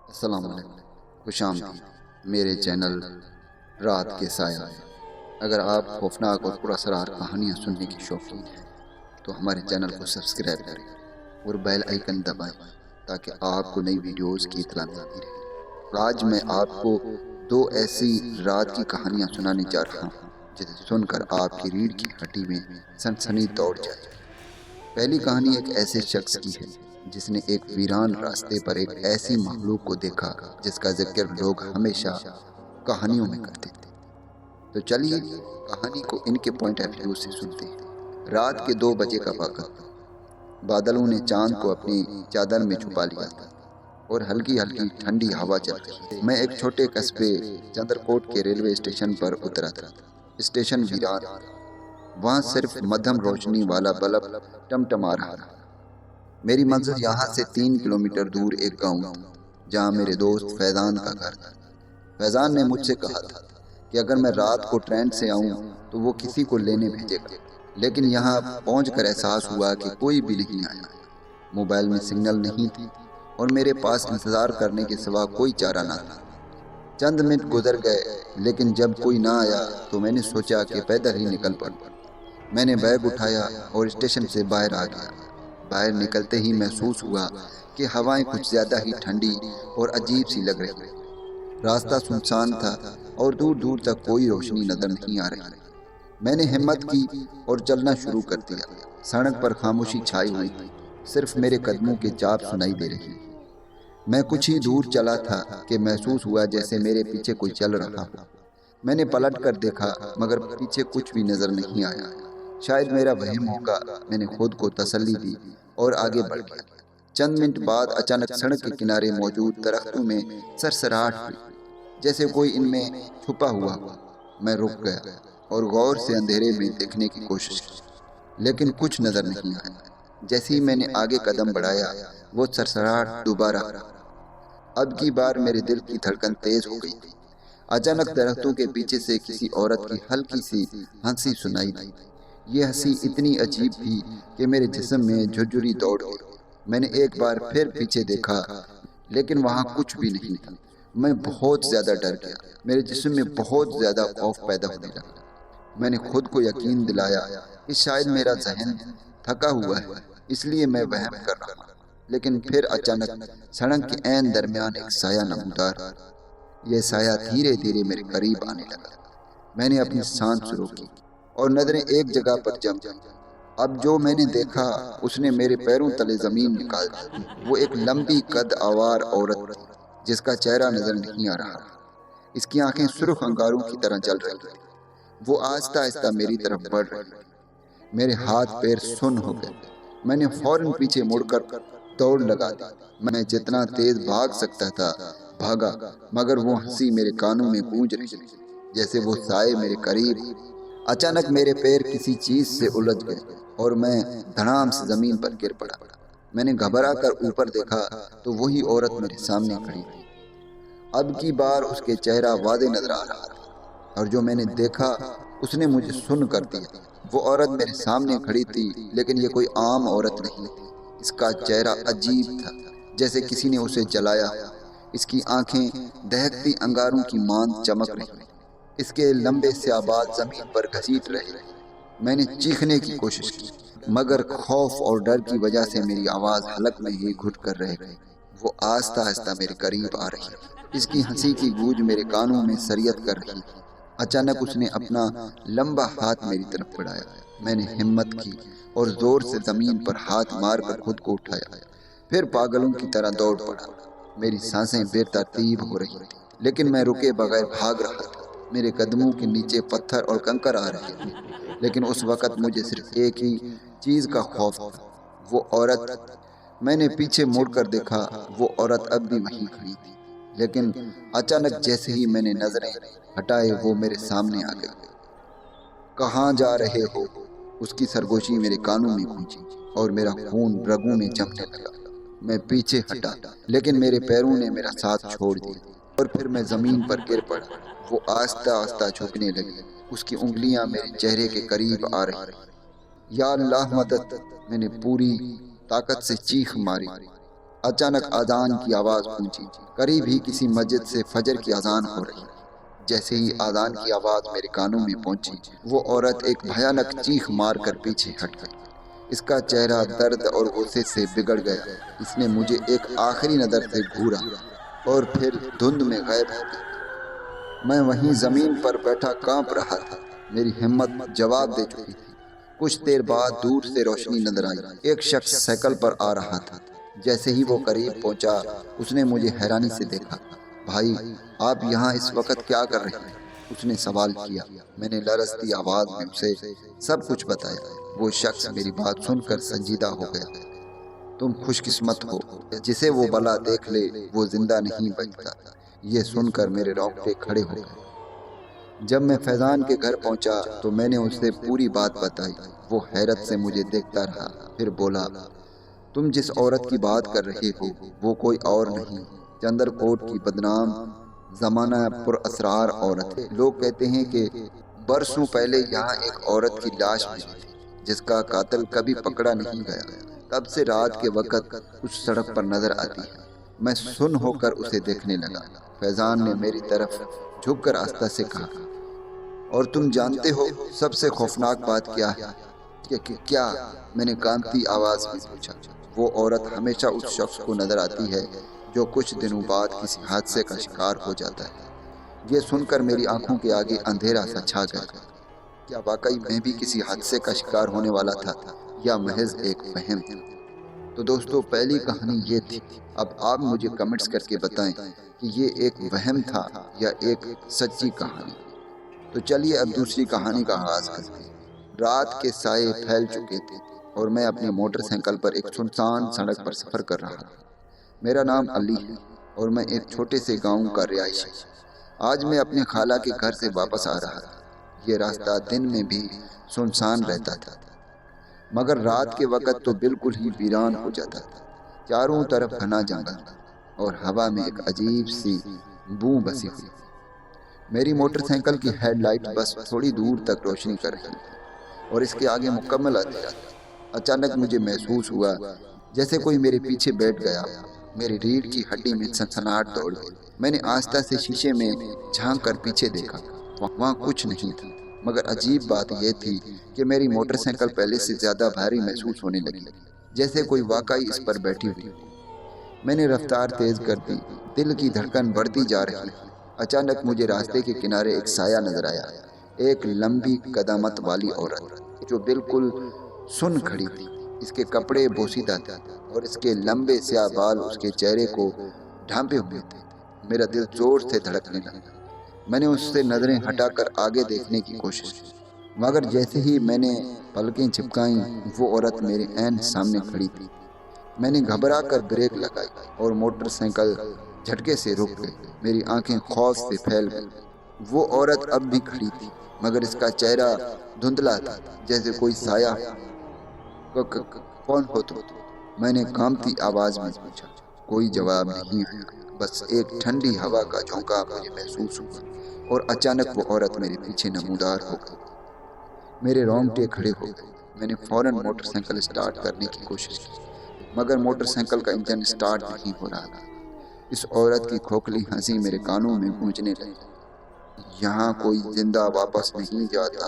السلام علیکم، خوش آمدید میرے چینل رات کے سایہ میں۔ اگر آپ خوفناک اور پراسرار کہانیاں سننے کی شوقین ہیں تو ہمارے چینل کو سبسکرائب کریں اور بیل آئیکن دبائیں تاکہ آپ کو نئی ویڈیوز کی اطلاع ملتی رہے۔ آج میں آپ کو دو ایسی رات کی کہانیاں سنانے جا رہا ہوں جسے سن کر آپ کی ریڑھ کی ہڈی میں سنسنی دوڑ جائے۔ پہلی کہانی ایک ایسے شخص کی ہے جس نے ایک ویران راستے پر ایک ایسی مخلوق کو دیکھا جس کا ذکر لوگ ہمیشہ کہانیوں میں کرتے تھے۔ تو چلیے کہانی کو ان کے پوائنٹ آف ویو سے سنتے ہیں۔ رات کے 2 بجے کا وقت تھا۔ بادلوں نے چاند کو اپنی چادر میں چھپا لیا تھا اور ہلکی ہلکی ٹھنڈی ہوا چل رہی تھی۔ میں ایک چھوٹے قصبے چندرکوٹ کے ریلوے اسٹیشن پر اترا تھا۔ اسٹیشن ویران تھا۔ وہاں صرف مدھم روشنی والا بلب ٹمٹما رہا تھا۔ میری منزل یہاں سے 3 کلومیٹر دور ایک گاؤں تھا جہاں میرے دوست فیضان کا گھر تھا۔ فیضان نے مجھ سے کہا تھا کہ اگر میں رات کو ٹرین سے آؤں تو وہ کسی کو لینے بھیجے گا، لیکن یہاں پہنچ کر احساس ہوا کہ کوئی بھی نہیں آیا۔ موبائل میں سگنل نہیں تھی اور میرے پاس انتظار کرنے کے سوا کوئی چارہ نہ تھا۔ چند منٹ گزر گئے لیکن جب کوئی نہ آیا تو میں نے سوچا کہ پیدل ہی نکل پڑوں۔ میں نے بیگ اٹھایا اور اسٹیشن سے باہر آ گیا۔ باہر نکلتے ہی محسوس ہوا کہ ہوائیں کچھ زیادہ ہی ٹھنڈی اور عجیب سی لگ رہی۔ راستہ سنسان تھا اور دور دور تک کوئی روشنی نظر نہیں آ رہی۔ میں نے ہمت کی اور چلنا شروع کر دیا۔ سڑک پر خاموشی چھائی ہوئی تھی، صرف میرے قدموں کے چاپ سنائی دے رہی۔ میں کچھ ہی دور چلا تھا کہ محسوس ہوا جیسے میرے پیچھے کوئی چل رہا ہو۔ میں نے پلٹ کر دیکھا مگر پیچھے کچھ بھی نظر نہیں آیا۔ شاید میرا وہم ہوگا، میں نے خود کو تسلی دی اور آگے بڑھ گیا۔ چند منٹ بعد اچانک سڑک کے کنارے موجود درختوں میں سرسراہٹ ہوئی، جیسے کوئی ان میں چھپا ہوا ہو۔ میں رک گیا اور غور سے اندھیرے میں دیکھنے کی کوشش کی، لیکن کچھ نظر نہیں آیا۔ جیسے ہی میں نے آگے قدم بڑھایا وہ سرسراہٹ دوبارہ ہوئی۔ اب کی بار میرے دل کی دھڑکن تیز ہو گئی تھی۔ اچانک درختوں کے پیچھے سے کسی عورت کی ہلکی سی ہنسی سنائی دی۔ یہ ہنسی اتنی عجیب تھی کہ میرے جسم میں جھرجھری دوڑ گئی۔ میں نے ایک بار پھر پیچھے دیکھا لیکن وہاں کچھ بھی نہیں تھا۔ میں بہت زیادہ ڈر گیا۔ میرے جسم میں بہت زیادہ خوف پیدا ہونے لگا۔ میں نے خود کو یقین دلایا کہ شاید میرا ذہن تھکا ہوا ہے اس لیے میں وہم کر رہا ہوں، لیکن پھر اچانک سڑک کے عین درمیان ایک سایہ نمودار ہوا۔ یہ سایہ دھیرے دھیرے میرے قریب آنے لگا۔ میں نے اپنی سانس روکی اور نظریں ایک جگہ پر جم گئیں۔ اب جو میں نے دیکھا اس نے میرے پیروں تلے زمین نکال دی۔ وہ ایک لمبی قد آور عورت تھی جس کا چہرہ نظر نہیں آ رہا تھا۔ اس کی آنکھیں سرخ انگاروں کی طرح جل رہی تھیں۔ وہ آہستہ آہستہ میری طرف بڑھ رہی تھی۔ میرے ہاتھ پیر سن ہو گئے۔ میں نے فوراً پیچھے مڑ کر دوڑ لگا دی۔ میں جتنا تیز بھاگ سکتا تھا بھاگا، مگر وہ ہنسی میرے کانوں میں گونج رہی تھی جیسے وہ سائے میرے قریب۔ اچانک میرے پیر کسی چیز سے الجھ گئے اور میں دھڑام سے زمین پر گر پڑا۔ میں نے گھبرا کر اوپر دیکھا تو وہی عورت میرے سامنے کھڑی تھی۔ اب کی بار اس کے چہرہ واضح نظر آ رہا تھا اور جو میں نے دیکھا اس نے مجھے سن کر دیا۔ وہ عورت میرے سامنے کھڑی تھی لیکن یہ کوئی عام عورت نہیں تھی۔ اس کا چہرہ عجیب تھا جیسے کسی نے اسے جلایا ہو۔ اس کی آنکھیں دہکتی انگاروں کی مانند چمک رہی تھیں۔ اس کے لمبے سیاہ بال زمین پر گھسیٹ رہے۔ میں نے چیخنے کی کوشش کی مگر خوف اور ڈر کی وجہ سے میری آواز حلق میں ہی گھٹ کر رہ گئی۔ وہ آہستہ آہستہ میرے قریب آ رہی تھی۔ اس کی ہنسی کی گونج میرے کانوں میں سریت کر رہی تھی۔ اچانک اس نے اپنا لمبا ہاتھ میری طرف بڑھایا۔ میں نے ہمت کی اور زور سے زمین پر ہاتھ مار کر خود کو اٹھایا، پھر پاگلوں کی طرح دوڑ پڑا۔ میری سانسیں بے ترتیب ہو رہی تھیں لیکن میں رکے بغیر بھاگ رہا تھا۔ میرے قدموں کے نیچے پتھر اور کنکر آ رہے تھے لیکن اس وقت مجھے صرف ایک ہی چیز کا خوف تھا، وہ عورت۔ میں نے پیچھے مڑ کر دیکھا، وہ عورت اب بھی وہیں کھڑی تھی، لیکن اچانک جیسے ہی میں نے نظریں ہٹائے وہ میرے سامنے آ گئی۔ کہاں جا رہے ہو؟ اس کی سرگوشی میرے کانوں میں گونجی اور میرا خون رگوں میں جمنے لگا۔ میں پیچھے ہٹا لیکن میرے پیروں نے میرا ساتھ چھوڑ دیا اور پھر میں زمین پر گر پڑا۔ وہ آہستہ آہستہ جھکنے لگی۔ اس کی انگلیاں میرے چہرے کے قریب آ رہی تھیں۔ یا اللہ مدد! میں نے پوری طاقت سے چیخ ماری۔ اچانک اذان کی آواز گونجی، قریب ہی کسی مسجد سے فجر کی اذان ہو رہی۔ جیسے ہی اذان کی آواز میرے کانوں میں پہنچی، وہ عورت ایک بھیانک چیخ مار کر پیچھے ہٹ گئی۔ اس کا چہرہ درد اور غصے سے بگڑ گیا۔ اس نے مجھے ایک آخری نظر سے گھورا اور پھر دھند میں غائب ہو گئی۔ میں وہیں زمین پر بیٹھا کانپ رہا تھا۔ میری ہمت جواب دے چکی تھی۔ کچھ دیر بعد دور سے روشنی نظر آئی۔ ایک شخص سائیکل پر آ رہا تھا۔ جیسے ہی وہ قریب پہنچا، اس نے مجھے حیرانی سے دیکھا۔ بھائی، آپ یہاں اس وقت کیا کر رہے ہیں؟ اس نے سوال کیا۔ میں نے لرزتی آواز میں اسے سب کچھ بتایا۔ وہ شخص میری بات سن کر سنجیدہ ہو گیا۔ تم خوش قسمت ہو، جسے وہ بلا دیکھ لے وہ زندہ نہیں بچتا۔ یہ سن کر میرے رونگٹے کھڑے ہو گئے۔ جب میں فیضان کے گھر پہنچا تو میں نے اسے پوری بات بتائی۔ وہ حیرت سے مجھے دیکھتا رہا، پھر بولا، تم جس عورت کی بات کر رہے ہو وہ کوئی اور نہیں، چندر کوٹ کی بدنام زمانہ پر اسرار عورت ہے۔ لوگ کہتے ہیں کہ برسوں پہلے یہاں ایک عورت کی لاش ملی تھی جس کا قاتل کبھی پکڑا نہیں گیا۔ تب سے رات کے وقت اس سڑک پر نظر آتی ہے۔ میں سن ہو کر اسے دیکھنے لگا۔ فیضان نے میری طرف جھک کر آہستہ سے کہا، اور تم جانتے ہو سب سے خوفناک بات کیا ہے؟ کیا؟ میں نے کانپتی آواز میں پوچھا۔ وہ عورت ہمیشہ اس شخص کو نظر آتی ہے جو کچھ دنوں بعد کسی حادثے کا شکار ہو جاتا ہے۔ یہ سن کر میری آنکھوں کے آگے اندھیرا سا چھا گیا۔ کیا واقعی میں بھی کسی حادثے کا شکار ہونے والا تھا یا محض ایک وہم تھا؟ تو دوستو، پہلی کہانی یہ تھی۔ اب آپ مجھے کمنٹس کر کے بتائیں کہ یہ ایک وہم تھا یا ایک سچی کہانی۔ تو چلیے اب دوسری کہانی کا آغاز کرتے ہیں۔ رات کے سائے پھیل چکے تھے اور میں اپنے موٹر سائیکل پر ایک سنسان سڑک پر سفر کر رہا تھا۔ میرا نام علی ہے اور میں ایک چھوٹے سے گاؤں کا رہائشی ہوں۔ آج میں اپنے خالہ کے گھر سے واپس آ رہا تھا۔ یہ راستہ دن میں بھی سنسان رہتا تھا، مگر رات کے وقت تو بالکل ہی ویران ہو جاتا تھا۔ چاروں طرف گھنا جنگل تھا اور ہوا میں ایک عجیب سی بو بسی ہوئی۔ میری موٹر سائیکل کی ہیڈ لائٹ بس تھوڑی دور تک روشنی کر رہی تھی اور اس کے آگے مکمل اندھیرا تھا۔ اچانک مجھے محسوس ہوا جیسے کوئی میرے پیچھے بیٹھ گیا۔ میری ریڑھ کی ہڈی میں سنسناہٹ دوڑ گئی۔ میں نے آہستہ سے شیشے میں جھانک کر پیچھے دیکھا۔ وہاں کچھ نہیں تھا، مگر عجیب بات یہ تھی کہ میری موٹر سائیکل پہلے سے زیادہ بھاری محسوس ہونے لگی، جیسے کوئی واقعی اس پر بیٹھی ہوئی۔ میں نے رفتار تیز کر دی، دل کی دھڑکن بڑھتی جا رہی تھی۔ اچانک مجھے راستے کے کنارے ایک سایہ نظر آیا، ایک لمبی قدامت والی عورت جو بالکل سن کھڑی تھی۔ اس کے کپڑے بوسیدہ تھے اور اس کے لمبے سیاہ بال اس کے چہرے کو ڈھانپے ہوئے تھے۔ میرا دل زور سے دھڑکنے لگا۔ میں نے اس سے نظریں ہٹا کر آگے دیکھنے کی کوشش کی، مگر جیسے ہی میں نے پلکیں چپکائیں وہ عورت میرے عین سامنے کھڑی تھی۔ میں نے گھبرا کر بریک لگائی اور موٹر سائیکل جھٹکے سے رک گئی۔ میری آنکھیں خوف سے پھیل گئی۔ وہ عورت اب بھی کھڑی تھی، مگر اس کا چہرہ دھندلا تھا، جیسے کوئی سایہ۔ کون ہو تم؟ میں نے کانپتی آواز میں پوچھا۔ کوئی جواب نہیں آیا، بس ایک ٹھنڈی ہوا کا جھونکا مجھے محسوس ہوا اور اچانک وہ عورت میرے پیچھے نمودار ہو گئی۔ میرے رونگٹے کھڑے ہو گئے۔ میں نے فوراً موٹر سائیکل اسٹارٹ کرنے کی کوشش کی، مگر موٹر سائیکل کا انجن اسٹارٹ نہیں ہو رہا تھا۔ اس عورت کی کھوکھلی ہنسی میرے کانوں میں گونجنے لگی۔ یہاں کوئی زندہ واپس نہیں جاتا۔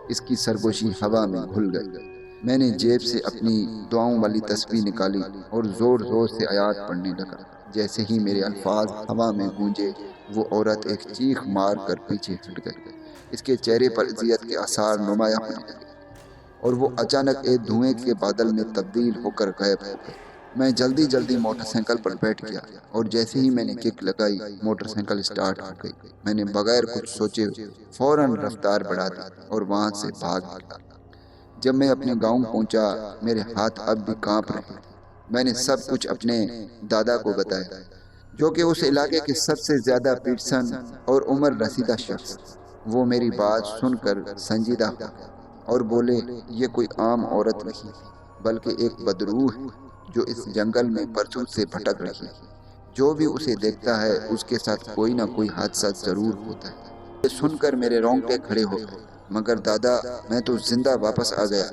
اس کی سرگوشی ہوا میں گھل گئی۔ میں نے جیب سے اپنی دعاؤں والی تسبیح نکالی اور زور زور سے آیات پڑھنے لگا۔ جیسے ہی میرے الفاظ ہوا میں گونجے، وہ عورت ایک چیخ مار کر پیچھے ہٹ گئی۔ اس کے چہرے پر اذیت کے آثار نمایاں ہونے لگے اور وہ اچانک ایک دھوئیں کے بادل میں تبدیل ہو کر غائب ہو گئی۔ میں جلدی موٹر سائیکل پر بیٹھ گیا اور جیسے ہی میں نے کک لگائی، موٹر سائیکل اسٹارٹ ہو گئی۔ میں نے بغیر کچھ سوچے فوراً رفتار بڑھا دی اور وہاں سے بھاگ نکلا۔ جب میں اپنے گاؤں پہنچا، میرے ہاتھ اب بھی کانپ رہے تھے۔ میں نے سب کچھ اپنے دادا کو بتایا، جو کہ اس علاقے کے سب سے زیادہ پیٹسن اور عمر رسیدہ شخص۔ وہ میری بات سن کر سنجیدہ ہو گئے اور بولے، یہ کوئی عام عورت نہیں بلکہ ایک بدروح ہے جو اس جنگل میں برسوں سے بھٹک رہی ہے۔ جو بھی اسے دیکھتا ہے اس کے ساتھ کوئی نہ کوئی حادثہ ضرور ہوتا ہے۔ یہ سن کر میرے رونگٹے کھڑے ہو گئے۔ مگر دادا، میں تو زندہ واپس آ گیا،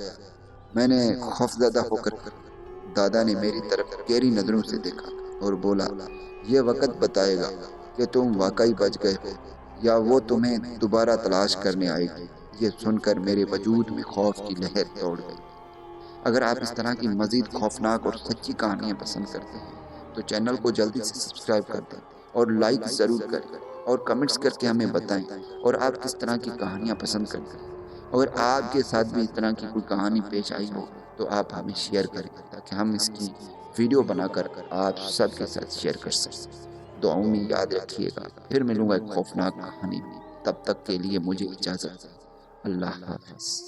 میں نے خوفزدہ ہو کر دادا نے میری طرف گہری نظروں سے دیکھا اور بولا، یہ وقت بتائے گا کہ تم واقعی بچ گئے ہو یا وہ تمہیں دوبارہ تلاش کرنے آئے گی۔ یہ سن کر میرے وجود میں خوف کی لہر دوڑ گئی۔ اگر آپ اس طرح کی مزید خوفناک اور سچی کہانیاں پسند کرتے ہیں تو چینل کو جلدی سے سبسکرائب کر دیں اور لائک ضرور کریں اور کمنٹس کر کے ہمیں بتائیں اور آپ کس طرح کی کہانیاں پسند کرتے ہیں۔ اگر آپ کے ساتھ بھی اس طرح کی کوئی کہانی پیش آئی ہو تو آپ ہمیں شیئر کریں تاکہ ہم اس کی ویڈیو بنا کر آپ سب کے ساتھ شیئر کر سکیں۔ دعاؤں میں یاد رکھیے گا، پھر ملوں گا ایک خوفناک کہانی میں۔ تب تک کے لیے مجھے اجازت۔ اللہ حافظ۔